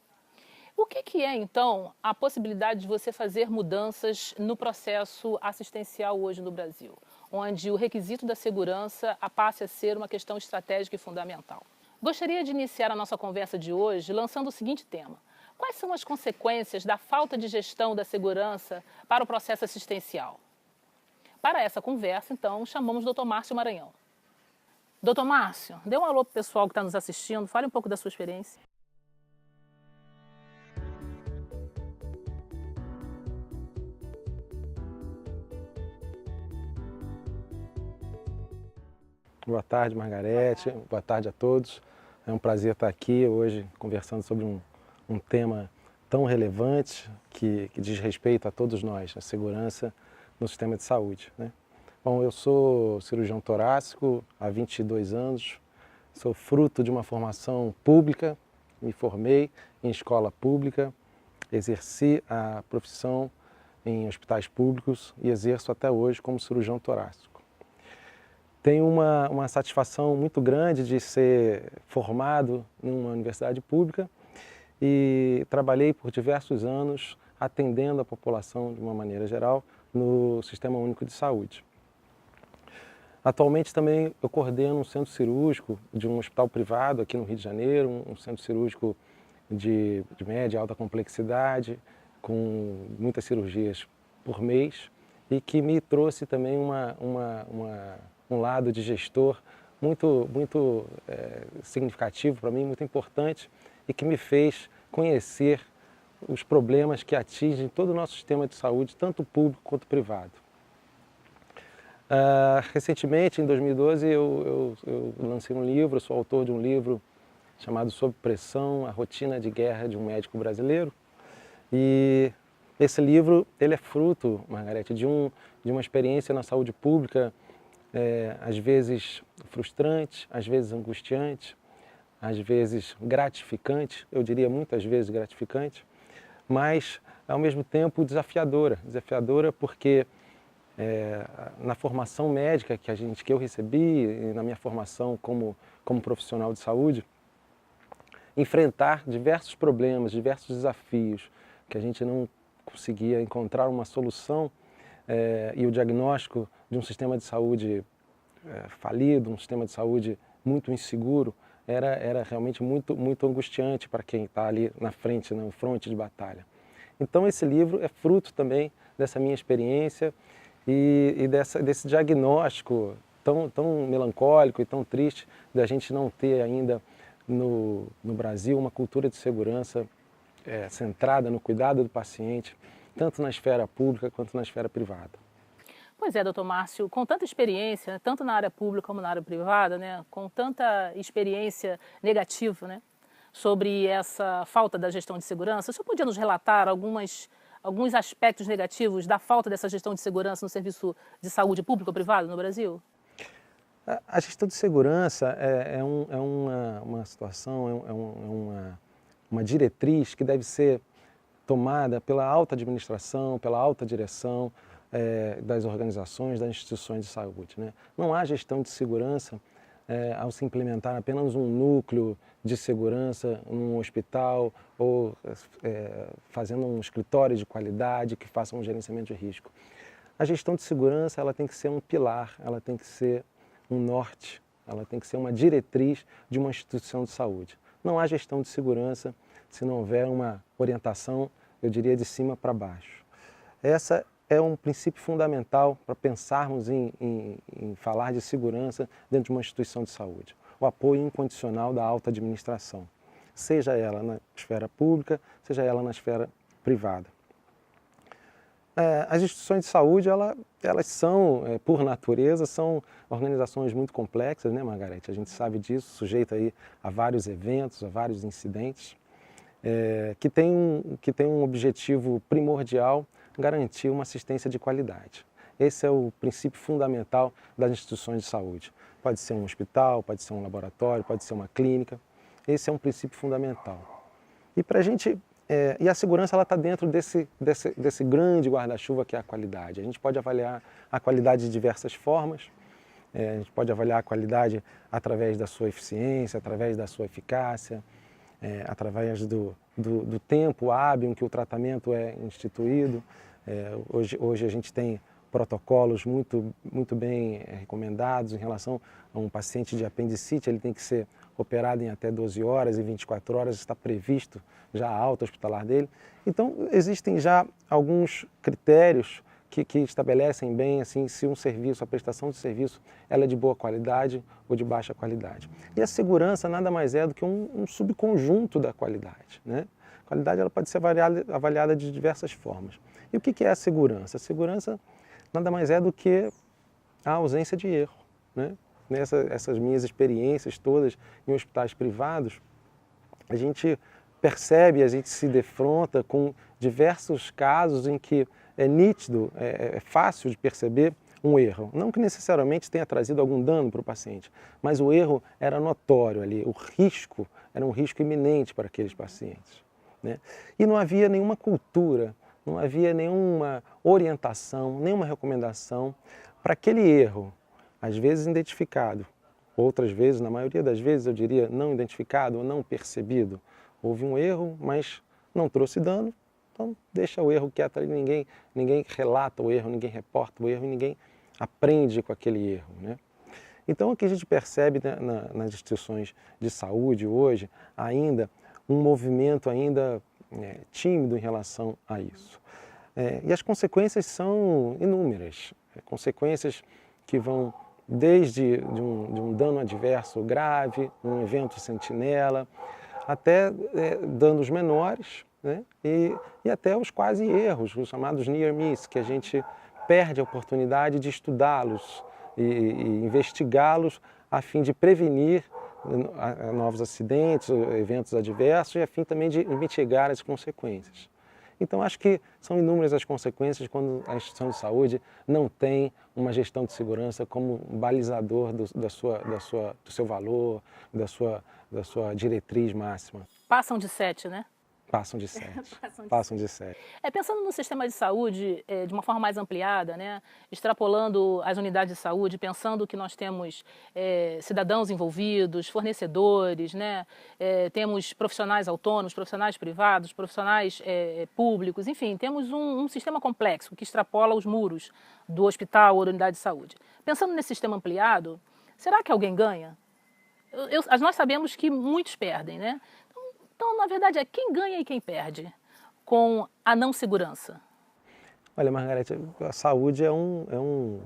O que é, então, a possibilidade de você fazer mudanças no processo assistencial hoje no Brasil, onde o requisito da segurança passe a ser uma questão estratégica e fundamental? Gostaria de iniciar a nossa conversa de hoje lançando o seguinte tema. Quais são as consequências da falta de gestão da segurança para o processo assistencial? Para essa conversa, então, chamamos o Dr. Márcio Maranhão. Dr. Márcio, dê um alô para o pessoal que está nos assistindo, fale um pouco da sua experiência. Boa tarde, Margarete. Boa tarde a todos. É um prazer estar aqui hoje conversando sobre um tema tão relevante que diz respeito a todos nós, a segurança no sistema de saúde, né? Bom, eu sou cirurgião torácico há 22 anos, sou fruto de uma formação pública, me formei em escola pública, exerci a profissão em hospitais públicos e exerço até hoje como cirurgião torácico. Tenho uma satisfação muito grande de ser formado em uma universidade pública e trabalhei por diversos anos atendendo a população de uma maneira geral no Sistema Único de Saúde. Atualmente também eu coordeno um centro cirúrgico de um hospital privado aqui no Rio de Janeiro, um centro cirúrgico de média e alta complexidade, com muitas cirurgias por mês e que me trouxe também um lado de gestor muito significativo para mim, muito importante e que me fez conhecer os problemas que atingem todo o nosso sistema de saúde, tanto público quanto privado. Recentemente, em 2012, eu lancei um livro, eu sou autor de um livro chamado Sob Pressão, a rotina de guerra de um médico brasileiro. E esse livro ele é fruto, Margarete, de uma experiência na saúde pública, às vezes frustrante, às vezes angustiante, às vezes gratificante, eu diria muitas vezes gratificante, mas ao mesmo tempo desafiadora. Desafiadora porque na formação médica que eu recebi, e na minha formação como profissional de saúde, enfrentar diversos problemas, diversos desafios, que a gente não conseguia encontrar uma solução, e o diagnóstico de um sistema de saúde falido, um sistema de saúde muito inseguro, era realmente muito angustiante para quem está ali na frente, no fronte de batalha. Então esse livro é fruto também dessa minha experiência e desse diagnóstico tão melancólico e tão triste da gente não ter ainda no Brasil uma cultura de segurança centrada no cuidado do paciente, tanto na esfera pública quanto na esfera privada. Pois é, doutor Márcio, com tanta experiência, tanto na área pública como na área privada, né, com tanta experiência negativa, né, sobre essa falta da gestão de segurança, o senhor podia nos relatar alguns aspectos negativos da falta dessa gestão de segurança no serviço de saúde público ou privado no Brasil? A gestão de segurança é uma situação, uma diretriz que deve ser tomada pela alta administração, pela alta direção das organizações, das instituições de saúde, né? Não há gestão de segurança ao se implementar apenas um núcleo de segurança num hospital ou fazendo um escritório de qualidade que faça um gerenciamento de risco. A gestão de segurança ela tem que ser um pilar, ela tem que ser um norte, ela tem que ser uma diretriz de uma instituição de saúde. Não há gestão de segurança se não houver uma orientação, eu diria, de cima para baixo. Essa é um princípio fundamental para pensarmos em falar de segurança dentro de uma instituição de saúde. O apoio incondicional da alta administração, seja ela na esfera pública, seja ela na esfera privada. As instituições de saúde, elas são, por natureza, são organizações muito complexas, né, Margarete? A gente sabe disso, sujeita aí a vários eventos, a vários incidentes, que tem um objetivo primordial, garantir uma assistência de qualidade. Esse é o princípio fundamental das instituições de saúde. Pode ser um hospital, pode ser um laboratório, pode ser uma clínica. Esse é um princípio fundamental. E para a gente e a segurança ela está dentro desse grande guarda-chuva que é a qualidade. A gente pode avaliar a qualidade de diversas formas. A gente pode avaliar a qualidade através da sua eficiência, através da sua eficácia, através do tempo hábil em que o tratamento é instituído. Hoje a gente tem protocolos muito bem recomendados em relação a um paciente de apendicite, ele tem que ser operado em até 12 horas e 24 horas, está previsto já a alta hospitalar dele. Então, existem já alguns critérios que estabelecem bem assim, se um serviço, a prestação de serviço, ela é de boa qualidade ou de baixa qualidade. E a segurança nada mais é do que um subconjunto da qualidade, né? A qualidade ela pode ser avaliada de diversas formas. E o que é a segurança? A segurança nada mais é do que a ausência de erro, né? Essas minhas experiências todas em hospitais privados, a gente percebe, a gente se defronta com diversos casos em que é nítido, é fácil de perceber um erro. Não que necessariamente tenha trazido algum dano para o paciente, mas o erro era notório ali, o risco era um risco iminente para aqueles pacientes, né? E não havia nenhuma cultura, não havia nenhuma orientação, nenhuma recomendação para aquele erro, às vezes identificado, outras vezes, na maioria das vezes, eu diria, não identificado ou não percebido. Houve um erro, mas não trouxe dano, então deixa o erro quieto ali, ninguém relata o erro, ninguém reporta o erro, ninguém aprende com aquele erro, né? Então, o que a gente percebe, né, nas instituições de saúde hoje, ainda um movimento ainda tímido em relação a isso. E as consequências são inúmeras, consequências que vão desde de um dano adverso grave, um evento sentinela, até danos menores, né? E até os quase erros, os chamados near miss, que a gente perde a oportunidade de estudá-los e investigá-los a fim de prevenir novos acidentes, eventos adversos e a fim também de mitigar as consequências. Então, acho que são inúmeras as consequências quando a instituição de saúde não tem uma gestão de segurança como balizador do seu valor, da sua diretriz máxima. Passam de 7, né? Passam de 7. Passam de 7. Pensando no sistema de saúde de uma forma mais ampliada, né, extrapolando as unidades de saúde, pensando que nós temos cidadãos envolvidos, fornecedores, né, temos profissionais autônomos, profissionais privados, profissionais públicos, enfim, temos um sistema complexo que extrapola os muros do hospital ou da unidade de saúde. Pensando nesse sistema ampliado, será que alguém ganha? Nós sabemos que muitos perdem, né? Então, na verdade, quem ganha e quem perde com a não segurança? Olha, Margarete, a saúde é um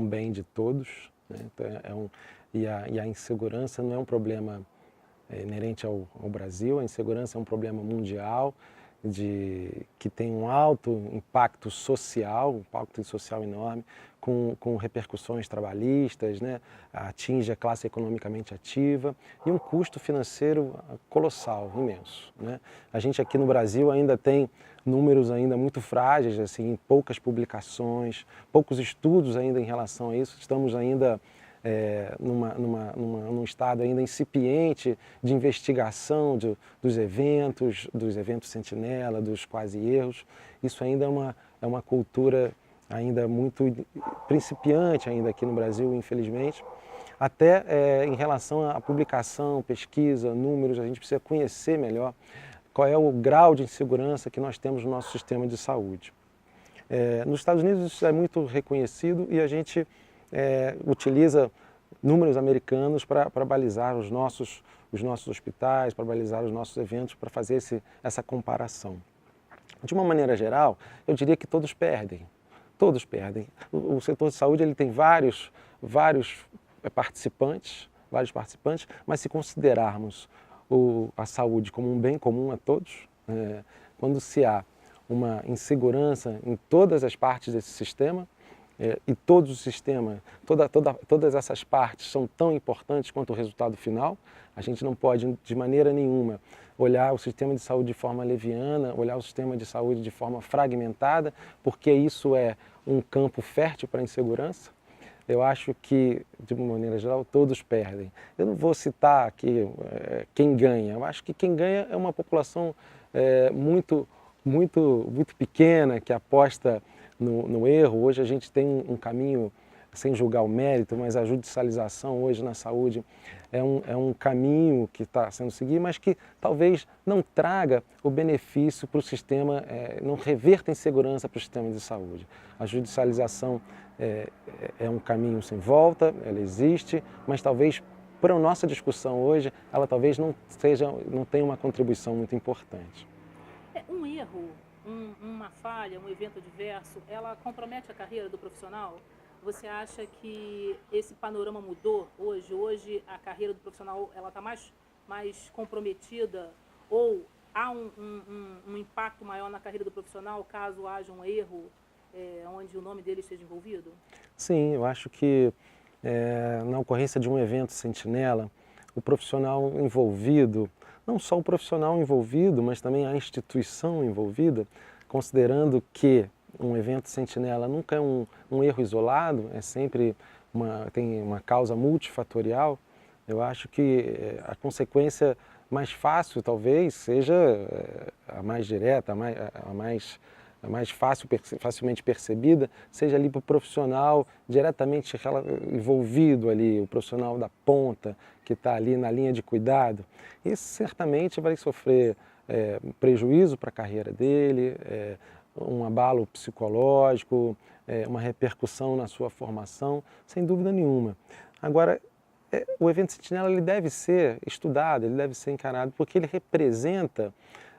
bem de todos, né? Então, e a insegurança não é um problema inerente ao Brasil, a insegurança é um problema mundial, que tem um alto impacto social enorme, com repercussões trabalhistas, né? Atinge a classe economicamente ativa e um custo financeiro colossal, imenso, né? A gente aqui no Brasil ainda tem números ainda muito frágeis, assim, poucas publicações, poucos estudos ainda em relação a isso, estamos ainda num estado ainda incipiente de investigação dos eventos sentinela, dos quase erros. Isso ainda é uma cultura ainda muito principiante ainda aqui no Brasil, infelizmente. Até em relação à publicação, pesquisa, números, a gente precisa conhecer melhor qual é o grau de insegurança que nós temos no nosso sistema de saúde. Nos Estados Unidos isso é muito reconhecido e a gente utiliza números americanos para balizar os nossos hospitais, para balizar os nossos eventos, para fazer essa comparação. De uma maneira geral, eu diria que todos perdem. Todos perdem. O setor de saúde ele tem vários participantes, mas se considerarmos a saúde como um bem comum a todos, quando se há uma insegurança em todas as partes desse sistema, e todo o sistema, todas essas partes são tão importantes quanto o resultado final, a gente não pode de maneira nenhuma olhar o sistema de saúde de forma leviana, olhar o sistema de saúde de forma fragmentada, porque isso é um campo fértil para a insegurança. Eu acho que, de uma maneira geral, todos perdem. Eu não vou citar aqui quem ganha, eu acho que quem ganha é uma população muito pequena, que aposta no erro. Hoje a gente tem um caminho, sem julgar o mérito, mas a judicialização hoje na saúde é um caminho que está sendo seguido, mas que talvez não traga o benefício para o sistema, não reverta insegurança para o sistema de saúde. A judicialização é um caminho sem volta, ela existe, mas talvez para a nossa discussão hoje, ela talvez não tenha uma contribuição muito importante. Um erro, uma falha, um evento adverso, ela compromete a carreira do profissional? Você acha que esse panorama mudou hoje? Hoje a carreira do profissional está mais comprometida? Ou há um impacto maior na carreira do profissional caso haja um erro onde o nome dele esteja envolvido? Sim, eu acho que na ocorrência de um evento sentinela, o profissional envolvido, não só o profissional envolvido, mas também a instituição envolvida, considerando que um evento sentinela nunca é um erro isolado, é sempre tem uma causa multifatorial. Eu acho que a consequência mais fácil talvez seja a mais direta, a mais facilmente percebida, seja ali para o profissional diretamente envolvido ali, o profissional da ponta, que está ali na linha de cuidado. Esse certamente vai sofrer prejuízo para a carreira dele, um abalo psicológico, uma repercussão na sua formação, sem dúvida nenhuma. Agora, o evento sentinela ele deve ser estudado, ele deve ser encarado, porque ele representa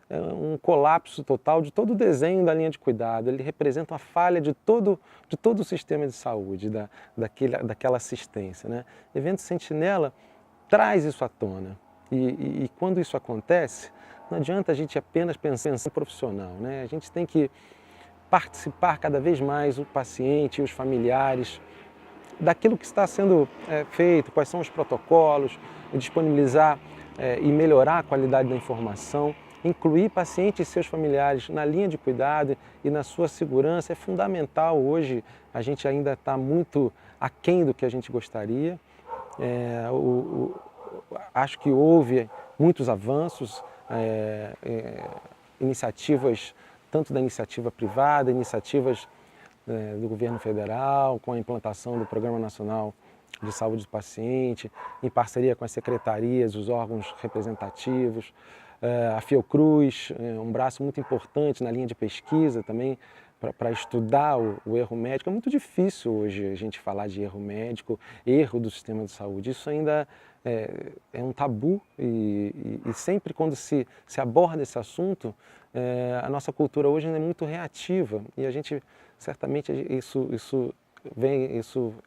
um colapso total de todo o desenho da linha de cuidado, ele representa uma falha de todo o sistema de saúde, daquela assistência, né? O evento sentinela traz isso à tona e quando isso acontece, não adianta a gente apenas pensar em profissional, né? A gente tem que participar cada vez mais, o paciente e os familiares, daquilo que está sendo feito, quais são os protocolos, disponibilizar e melhorar a qualidade da informação, incluir pacientes e seus familiares na linha de cuidado e na sua segurança é fundamental. Hoje a gente ainda está muito aquém do que a gente gostaria. Acho que houve muitos avanços iniciativas, tanto da iniciativa privada, iniciativas do governo federal, com a implantação do Programa Nacional de Saúde do Paciente, em parceria com as secretarias, os órgãos representativos, a Fiocruz, um braço muito importante na linha de pesquisa também, para estudar o erro médico. É muito difícil hoje a gente falar de erro médico, erro do sistema de saúde. Isso ainda é um tabu e sempre quando se aborda esse assunto, a nossa cultura hoje ainda é muito reativa e a gente, certamente,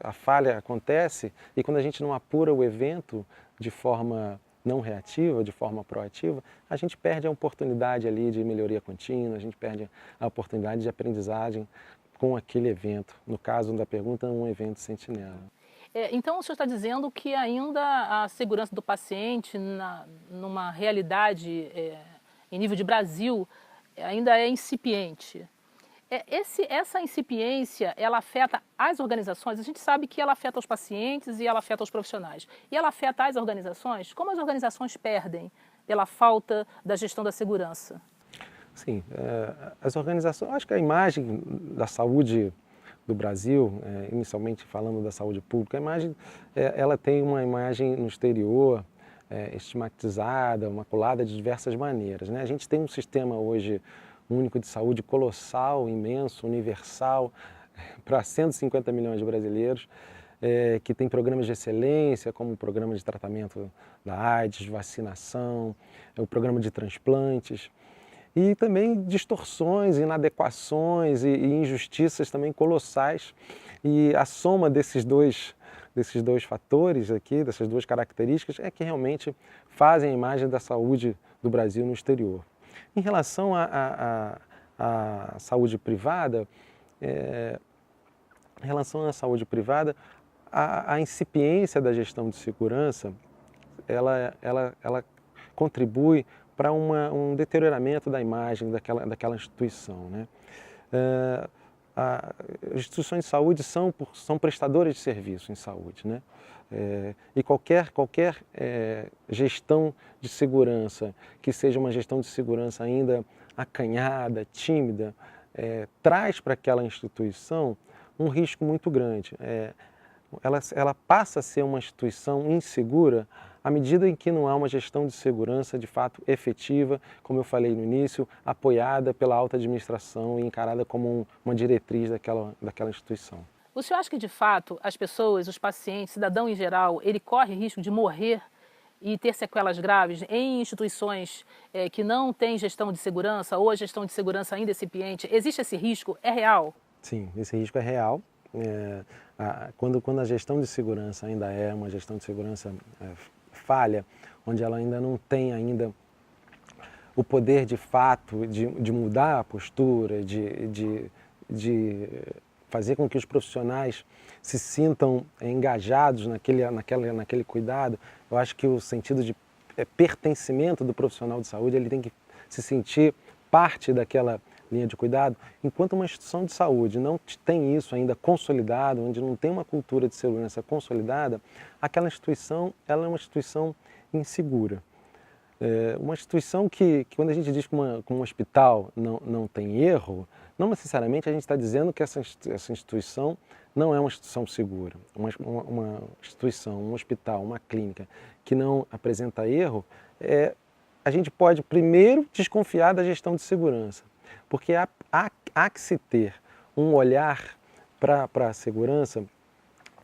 a falha acontece e quando a gente não apura o evento de forma não reativa, de forma proativa, a gente perde a oportunidade ali de melhoria contínua, a gente perde a oportunidade de aprendizagem com aquele evento. No caso da pergunta, um evento sentinela. Então o senhor está dizendo que ainda a segurança do paciente, numa realidade em nível de Brasil, ainda é incipiente. Essa incipiência, ela afeta as organizações? A gente sabe que ela afeta os pacientes e ela afeta os profissionais. E ela afeta as organizações? Como as organizações perdem pela falta da gestão da segurança? Sim, as organizações, acho que a imagem da saúde do Brasil, inicialmente falando da saúde pública, a imagem, ela tem uma imagem no exterior, estigmatizada, maculada de diversas maneiras, né? A gente tem um sistema hoje único de saúde colossal, imenso, universal, para 150 milhões de brasileiros, que tem programas de excelência, como o programa de tratamento da AIDS, vacinação, o programa de transplantes, e também distorções, inadequações e injustiças também colossais. E a soma desses dois fatores aqui, dessas duas características, é que realmente fazem a imagem da saúde do Brasil no exterior. Em relação à saúde privada, a incipiência da gestão de segurança, ela contribui para um deterioramento da imagem daquela instituição, né? As instituições de saúde são prestadoras de serviço em saúde, né? E qualquer gestão de segurança, que seja uma gestão de segurança ainda acanhada, tímida, traz para aquela instituição um risco muito grande. Ela passa a ser uma instituição insegura à medida em que não há uma gestão de segurança de fato efetiva, como eu falei no início, apoiada pela alta administração e encarada como uma diretriz daquela instituição. O senhor acha que, de fato, as pessoas, os pacientes, cidadão em geral, ele corre risco de morrer e ter sequelas graves em instituições que não têm gestão de segurança ou a gestão de segurança ainda é incipiente? Existe esse risco? É real? Sim, esse risco é real. Quando a gestão de segurança ainda é uma gestão de segurança falha, onde ela ainda não tem o poder de fato de mudar a postura, de fazer com que os profissionais se sintam engajados naquele cuidado, eu acho que o sentido de pertencimento do profissional de saúde, ele tem que se sentir parte daquela linha de cuidado. Enquanto uma instituição de saúde não tem isso ainda consolidado, onde não tem uma cultura de segurança consolidada, aquela instituição, ela é uma instituição insegura. Uma instituição que quando a gente diz que um hospital não tem erro, não necessariamente a gente está dizendo que essa instituição não é uma instituição segura. Uma instituição, um hospital, uma clínica que não apresenta erro, a gente pode primeiro desconfiar da gestão de segurança, porque há que se ter um olhar para a segurança,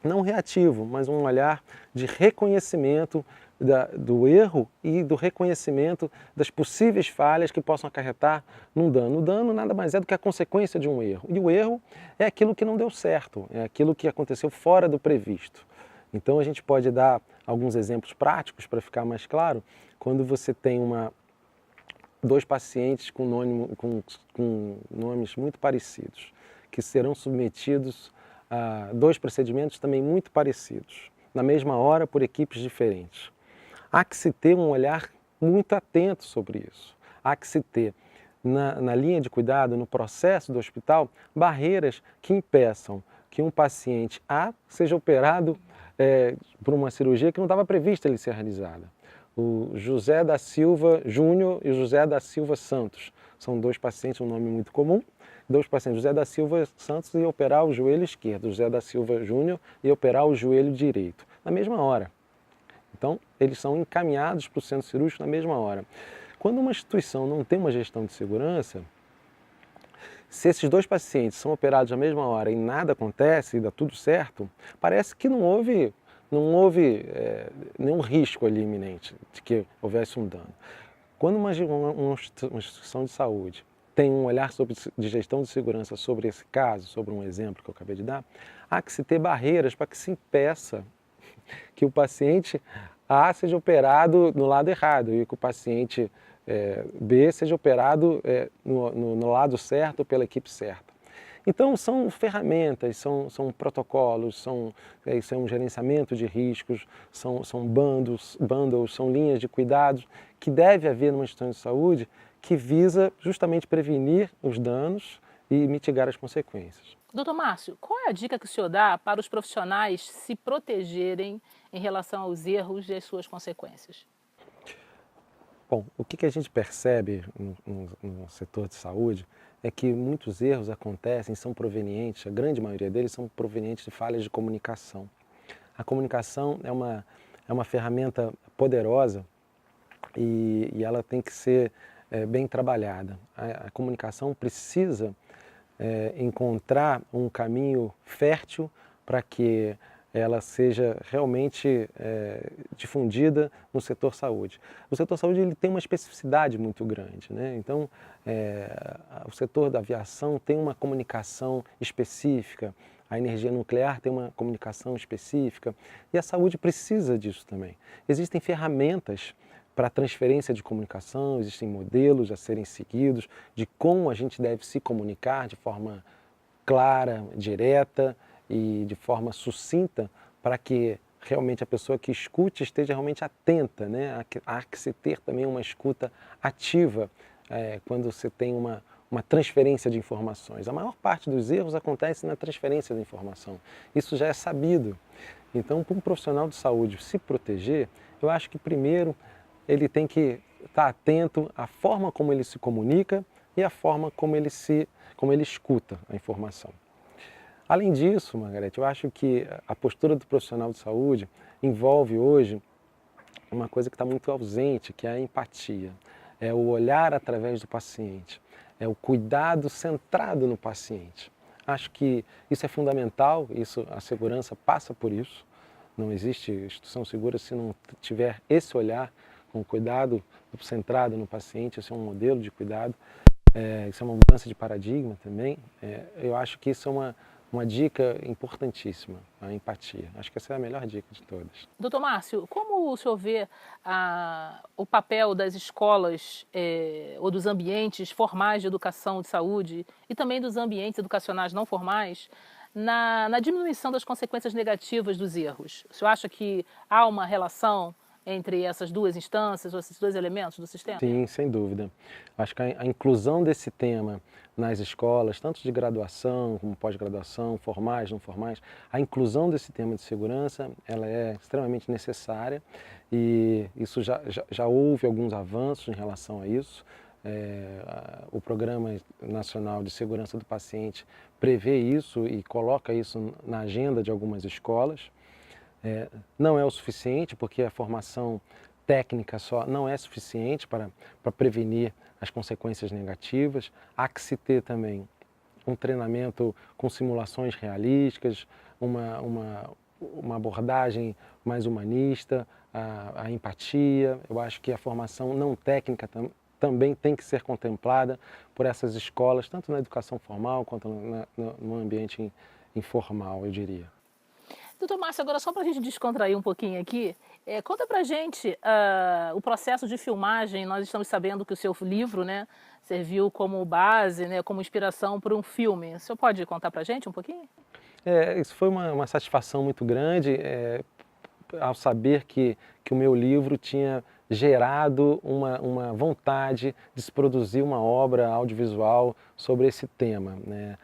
não reativo, mas um olhar de reconhecimento do erro e do reconhecimento das possíveis falhas que possam acarretar num dano. O dano nada mais é do que a consequência de um erro. E o erro é aquilo que não deu certo, é aquilo que aconteceu fora do previsto. Então a gente pode dar alguns exemplos práticos para ficar mais claro. Quando você tem dois pacientes com nomes muito parecidos, que serão submetidos a dois procedimentos também muito parecidos, na mesma hora por equipes diferentes. Há que se ter um olhar muito atento sobre isso. Há que se ter, na linha de cuidado, no processo do hospital, barreiras que impeçam que um paciente A seja operado por uma cirurgia que não estava prevista ele ser realizada. O José da Silva Júnior e o José da Silva Santos São 2 pacientes, um nome muito comum, 2 pacientes, José da Silva Santos ia operar o joelho esquerdo, José da Silva Júnior ia operar o joelho direito, na mesma hora. Então, eles são encaminhados para o centro cirúrgico na mesma hora. Quando uma instituição não tem uma gestão de segurança, se esses 2 pacientes são operados na mesma hora e nada acontece e dá tudo certo, parece que não houve nenhum risco ali iminente de que houvesse um dano. Quando uma instituição de saúde tem um olhar de gestão de segurança sobre esse caso, sobre um exemplo que eu acabei de dar, há que se ter barreiras para que se impeça que o paciente A seja operado no lado errado e que o paciente B seja operado no lado certo pela equipe certa. Então são ferramentas, são protocolos, são um gerenciamento de riscos, são bundles, são linhas de cuidados que deve haver numa instituição de saúde que visa justamente prevenir os danos e mitigar as consequências. Doutor Márcio, qual é a dica que o senhor dá para os profissionais se protegerem em relação aos erros e às suas consequências? Bom, o que a gente percebe no setor de saúde é que muitos erros acontecem, são provenientes, a grande maioria deles são provenientes de falhas de comunicação. A comunicação é uma ferramenta poderosa e ela tem que ser bem trabalhada. A comunicação precisa encontrar um caminho fértil para que ela seja realmente difundida no setor saúde. O setor saúde ele tem uma especificidade muito grande, né? Então, o setor da aviação tem uma comunicação específica, a energia nuclear tem uma comunicação específica e a saúde precisa disso também. Existem ferramentas para transferência de comunicação, existem modelos a serem seguidos de como a gente deve se comunicar de forma clara, direta e de forma sucinta para que realmente a pessoa que escute esteja realmente atenta, né? Há que se ter também uma escuta ativa quando você tem uma transferência de informações. A maior parte dos erros acontece na transferência da informação. Isso já é sabido. Então, para um profissional de saúde se proteger, eu acho que primeiro ele tem que estar atento à forma como ele se comunica e à forma como ele escuta a informação. Além disso, Margarete, eu acho que a postura do profissional de saúde envolve hoje uma coisa que está muito ausente, que é a empatia. É o olhar através do paciente, é o cuidado centrado no paciente. Acho que isso é fundamental, a segurança passa por isso. Não existe instituição segura se não tiver esse olhar com cuidado centrado no paciente, esse é um modelo de cuidado, isso é uma mudança de paradigma também. Eu acho que isso é uma dica importantíssima, a empatia. Acho que essa é a melhor dica de todas. Doutor Márcio, como o senhor vê o papel das escolas ou dos ambientes formais de educação de saúde e também dos ambientes educacionais não formais na diminuição das consequências negativas dos erros? O senhor acha que há uma relação entre essas duas instâncias, ou esses dois elementos do sistema? Sim, sem dúvida. Acho que a inclusão desse tema nas escolas, tanto de graduação como pós-graduação, formais, não formais, a inclusão desse tema de segurança, ela é extremamente necessária e isso já houve alguns avanços em relação a isso. O Programa Nacional de Segurança do Paciente prevê isso e coloca isso na agenda de algumas escolas. Não é o suficiente, porque a formação técnica só não é suficiente para prevenir as consequências negativas. Há que se ter também um treinamento com simulações realísticas, uma abordagem mais humanista, a empatia. Eu acho que a formação não técnica também tem que ser contemplada por essas escolas, tanto na educação formal quanto no ambiente informal, eu diria. Doutor Márcio, agora só para a gente descontrair um pouquinho aqui, conta para a gente o processo de filmagem. Nós estamos sabendo que o seu livro, né, serviu como base, né, como inspiração para um filme. O senhor pode contar para a gente um pouquinho? Isso foi uma satisfação muito grande ao saber que o meu livro tinha gerado uma vontade de se produzir uma obra audiovisual sobre esse tema, né?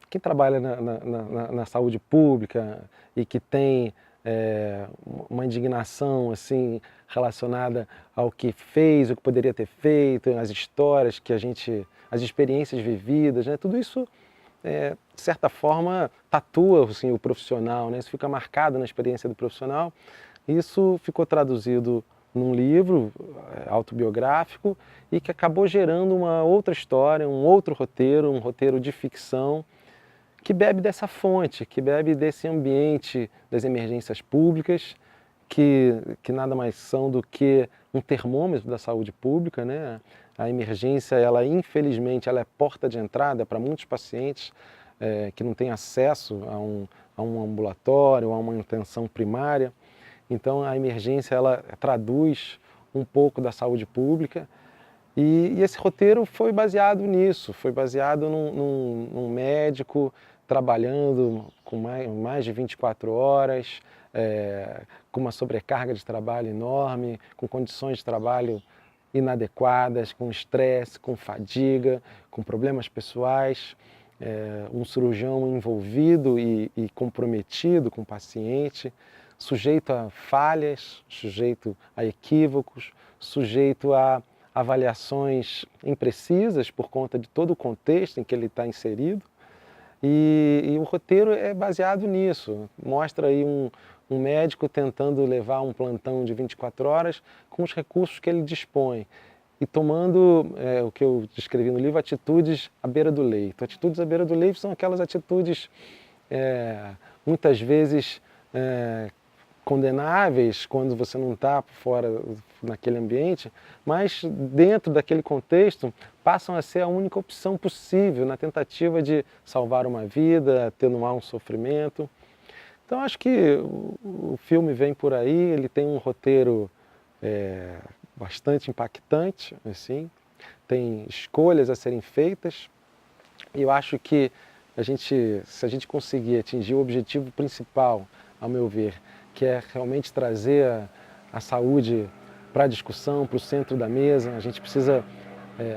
Quem trabalha na saúde pública e que tem uma indignação assim relacionada ao que fez, o que poderia ter feito, as histórias que as experiências vividas, né? Tudo isso, de certa forma, tatua assim, o profissional, né? Isso fica marcado na experiência do profissional. Isso ficou traduzido num livro autobiográfico e que acabou gerando uma outra história, um outro roteiro, um roteiro de ficção, que bebe dessa fonte, que bebe desse ambiente das emergências públicas, que nada mais são do que um termômetro da saúde pública, né? A emergência, ela infelizmente, ela é porta de entrada para muitos pacientes que não têm acesso a um ambulatório, a uma atenção primária. Então a emergência, ela traduz um pouco da saúde pública. E esse roteiro foi baseado nisso, foi baseado num médico trabalhando com mais de 24 horas, com uma sobrecarga de trabalho enorme, com condições de trabalho inadequadas, com estresse, com fadiga, com problemas pessoais, um cirurgião envolvido e comprometido com o paciente, sujeito a falhas, sujeito a equívocos, sujeito a avaliações imprecisas por conta de todo o contexto em que ele está inserido. E o roteiro é baseado nisso, mostra aí um médico tentando levar um plantão de 24 horas com os recursos que ele dispõe e tomando, o que eu descrevi no livro, atitudes à beira do leito. Atitudes à beira do leito são aquelas atitudes muitas vezes condenáveis quando você não está fora naquele ambiente, mas dentro daquele contexto passam a ser a única opção possível na tentativa de salvar uma vida, atenuar um sofrimento. Então acho que o filme vem por aí, ele tem um roteiro bastante impactante, assim, tem escolhas a serem feitas e eu acho que se a gente conseguir atingir o objetivo principal, ao meu ver, que é realmente trazer a saúde para a discussão, para o centro da mesa. A gente precisa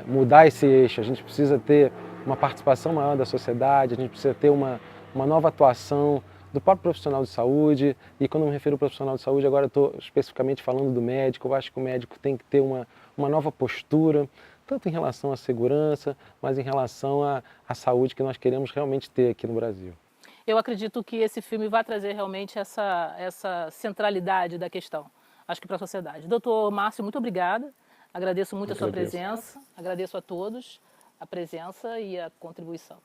mudar esse eixo, a gente precisa ter uma participação maior da sociedade, a gente precisa ter uma nova atuação do próprio profissional de saúde. E quando eu me refiro ao profissional de saúde, agora eu estou especificamente falando do médico. Eu acho que o médico tem que ter uma nova postura, tanto em relação à segurança, mas em relação à saúde que nós queremos realmente ter aqui no Brasil. Eu acredito que esse filme vai trazer realmente essa centralidade da questão, acho que para a sociedade. Doutor Márcio, muito obrigada. Agradeço muito a sua presença, agradeço a todos a presença e a contribuição.